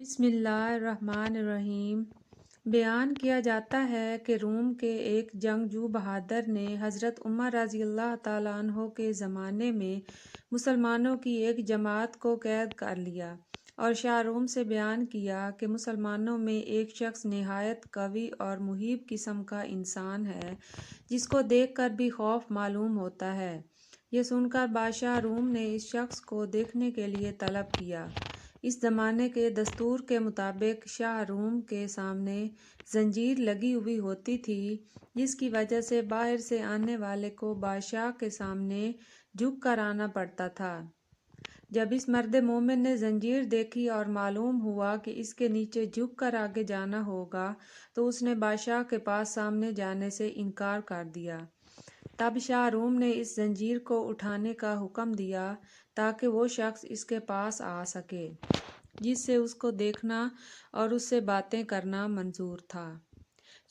بسم اللہ الرحمن الرحیم۔ بیان کیا جاتا ہے کہ روم کے ایک جنگجو بہادر نے حضرت عمر رضی اللہ تعالیٰ عنہ کے زمانے میں مسلمانوں کی ایک جماعت کو قید کر لیا اور شاہ روم سے بیان کیا کہ مسلمانوں میں ایک شخص نہایت قوی اور مہیب قسم کا انسان ہے جس کو دیکھ کر بھی خوف معلوم ہوتا ہے۔ یہ سن کر بادشاہ روم نے اس شخص کو دیکھنے کے لیے طلب کیا۔ اس زمانے کے دستور کے مطابق شاہ روم کے سامنے زنجیر لگی ہوئی ہوتی تھی، جس کی وجہ سے باہر سے آنے والے کو بادشاہ کے سامنے جھک کر آنا پڑتا تھا۔ جب اس مرد مومن نے زنجیر دیکھی اور معلوم ہوا کہ اس کے نیچے جھک کر آگے جانا ہوگا تو اس نے بادشاہ کے پاس سامنے جانے سے انکار کر دیا۔ تب شاہ روم نے اس زنجیر کو اٹھانے کا حکم دیا تاکہ وہ شخص اس کے پاس آ سکے جس سے اس کو دیکھنا اور اس سے باتیں کرنا منظور تھا۔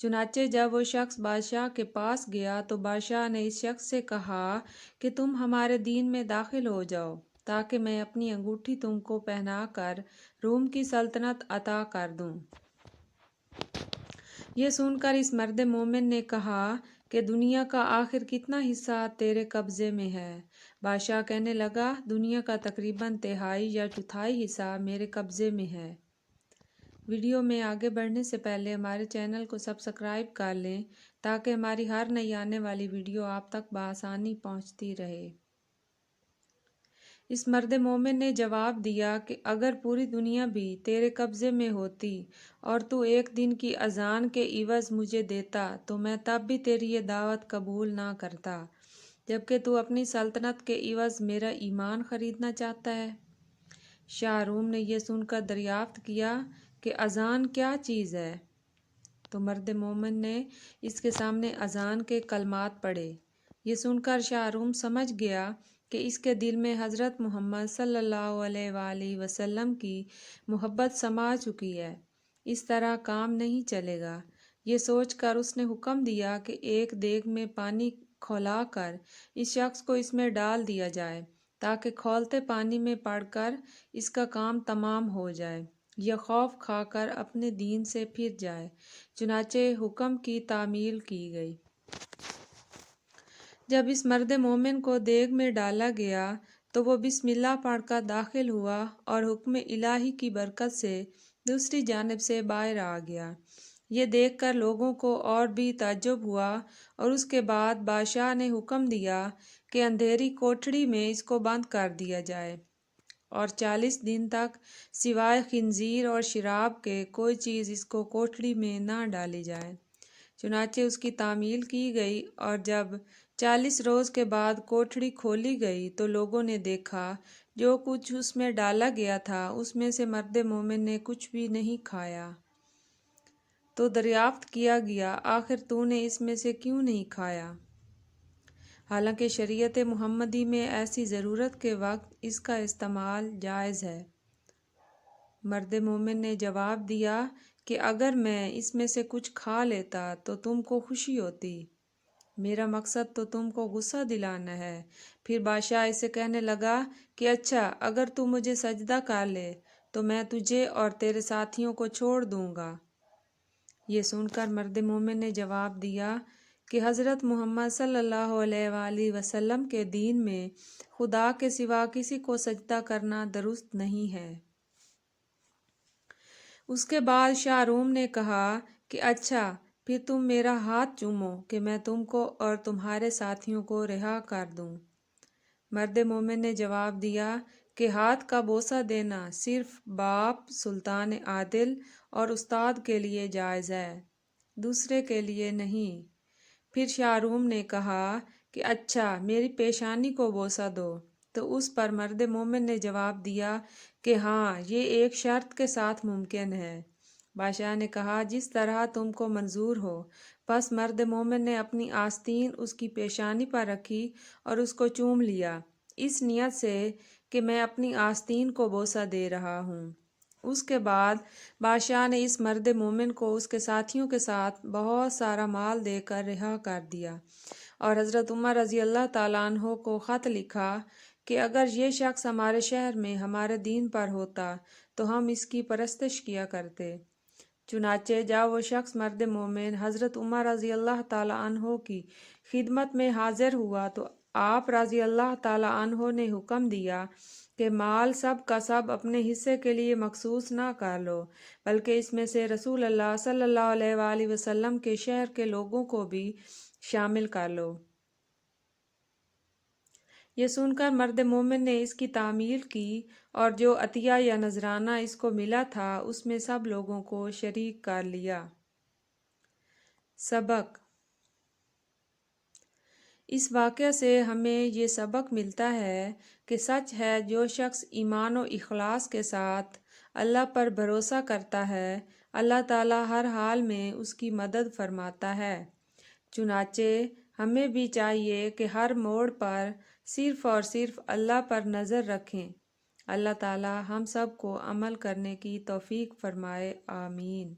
چنانچہ جب وہ شخص بادشاہ کے پاس گیا تو بادشاہ نے اس شخص سے کہا کہ تم ہمارے دین میں داخل ہو جاؤ تاکہ میں اپنی انگوٹھی تم کو پہنا کر روم کی سلطنت عطا کر دوں۔ یہ سن کر اس مرد مومن نے کہا کہ دنیا کا آخر کتنا حصہ تیرے قبضے میں ہے؟ بادشاہ کہنے لگا، دنیا کا تقریباً تہائی یا چوتھائی حصہ میرے قبضے میں ہے۔ ویڈیو میں آگے بڑھنے سے پہلے ہمارے چینل کو سبسکرائب کر لیں تاکہ ہماری ہر نئی آنے والی ویڈیو آپ تک بآسانی پہنچتی رہے۔ اس مرد مومن نے جواب دیا کہ اگر پوری دنیا بھی تیرے قبضے میں ہوتی اور تو ایک دن کی اذان کے عوض مجھے دیتا تو میں تب بھی تیری یہ دعوت قبول نہ کرتا، جبکہ تو اپنی سلطنت کے عوض میرا ایمان خریدنا چاہتا ہے۔ شاہ روم نے یہ سن کر دریافت کیا کہ اذان کیا چیز ہے؟ تو مرد مومن نے اس کے سامنے اذان کے کلمات پڑھے۔ یہ سن کر شاہ روم سمجھ گیا کہ اس کے دل میں حضرت محمد صلی اللہ علیہ وآلہ وسلم کی محبت سما چکی ہے، اس طرح کام نہیں چلے گا۔ یہ سوچ کر اس نے حکم دیا کہ ایک دیگ میں پانی کھولا کر اس شخص کو اس میں ڈال دیا جائے تاکہ کھولتے پانی میں پڑ کر اس کا کام تمام ہو جائے یا خوف کھا کر اپنے دین سے پھر جائے۔ چنانچہ حکم کی تعمیل کی گئی۔ جب اس مرد مومن کو دیگ میں ڈالا گیا تو وہ بسم اللہ پڑھ کر داخل ہوا اور حکم الہی کی برکت سے دوسری جانب سے باہر آ گیا۔ یہ دیکھ کر لوگوں کو اور بھی تعجب ہوا اور اس کے بعد بادشاہ نے حکم دیا کہ اندھیری کوٹڑی میں اس کو بند کر دیا جائے اور 40 دن تک سوائے خنزیر اور شراب کے کوئی چیز اس کو کوٹڑی میں نہ ڈالی جائے۔ چنانچہ اس کی تعمیل کی گئی اور جب 40 روز کے بعد کوٹڑی کھولی گئی تو لوگوں نے دیکھا جو کچھ اس میں ڈالا گیا تھا اس میں سے مرد مومن نے کچھ بھی نہیں کھایا۔ تو دریافت کیا گیا، آخر تو نے اس میں سے کیوں نہیں کھایا؟ حالانکہ شریعت محمدی میں ایسی ضرورت کے وقت اس کا استعمال جائز ہے۔ مرد مومن نے جواب دیا کہ اگر میں اس میں سے کچھ کھا لیتا تو تم کو خوشی ہوتی، میرا مقصد تو تم کو غصہ دلانا ہے۔ پھر بادشاہ اسے کہنے لگا کہ اچھا، اگر تو مجھے سجدہ کر لے تو میں تجھے اور تیرے ساتھیوں کو چھوڑ دوں گا۔ یہ سن کر مرد مومن نے جواب دیا کہ حضرت محمد صلی اللہ علیہ وآلہ وسلم کے دین میں خدا کے سوا کسی کو سجدہ کرنا درست نہیں ہے۔ اس کے بعد شاہ روم نے کہا کہ اچھا، پھر تم میرا ہاتھ چومو کہ میں تم کو اور تمہارے ساتھیوں کو رہا کر دوں۔ مرد مومن نے جواب دیا کہ ہاتھ کا بوسہ دینا صرف باپ، سلطان عادل اور استاد کے لیے جائز ہے، دوسرے کے لیے نہیں۔ پھر شاہ روم نے کہا کہ اچھا، میری پیشانی کو بوسہ دو۔ تو اس پر مرد مومن نے جواب دیا کہ ہاں، یہ ایک شرط کے ساتھ ممکن ہے۔ بادشاہ نے کہا جس طرح تم کو منظور ہو۔ پس مرد مومن نے اپنی آستین اس کی پیشانی پر رکھی اور اس کو چوم لیا، اس نیت سے کہ میں اپنی آستین کو بوسہ دے رہا ہوں۔ اس کے بعد بادشاہ نے اس مرد مومن کو اس کے ساتھیوں کے ساتھ بہت سارا مال دے کر رہا کر دیا اور حضرت عمر رضی اللہ تعالیٰ عنہ کو خط لکھا کہ اگر یہ شخص ہمارے شہر میں ہمارے دین پر ہوتا تو ہم اس کی پرستش کیا کرتے۔ چنانچہ جب وہ شخص مرد مومن حضرت عمر رضی اللہ تعالیٰ عنہ کی خدمت میں حاضر ہوا تو آپ رضی اللہ تعالیٰ عنہ نے حکم دیا کہ مال سب کا سب اپنے حصے کے لیے مخصوص نہ کر لو، بلکہ اس میں سے رسول اللہ صلی اللہ علیہ وآلہ وسلم کے شہر کے لوگوں کو بھی شامل کر لو۔ یہ سن کر مرد مومن نے اس کی تعمیل کی اور جو عطیہ یا نذرانہ اس کو ملا تھا اس میں سب لوگوں کو شریک کر لیا۔ سبق: اس واقعہ سے ہمیں یہ سبق ملتا ہے کہ سچ ہے جو شخص ایمان و اخلاص کے ساتھ اللہ پر بھروسہ کرتا ہے، اللہ تعالیٰ ہر حال میں اس کی مدد فرماتا ہے۔ چنانچہ ہمیں بھی چاہیے کہ ہر موڑ پر صرف اور صرف اللہ پر نظر رکھیں۔ اللہ تعالیٰ ہم سب کو عمل کرنے کی توفیق فرمائے، آمین۔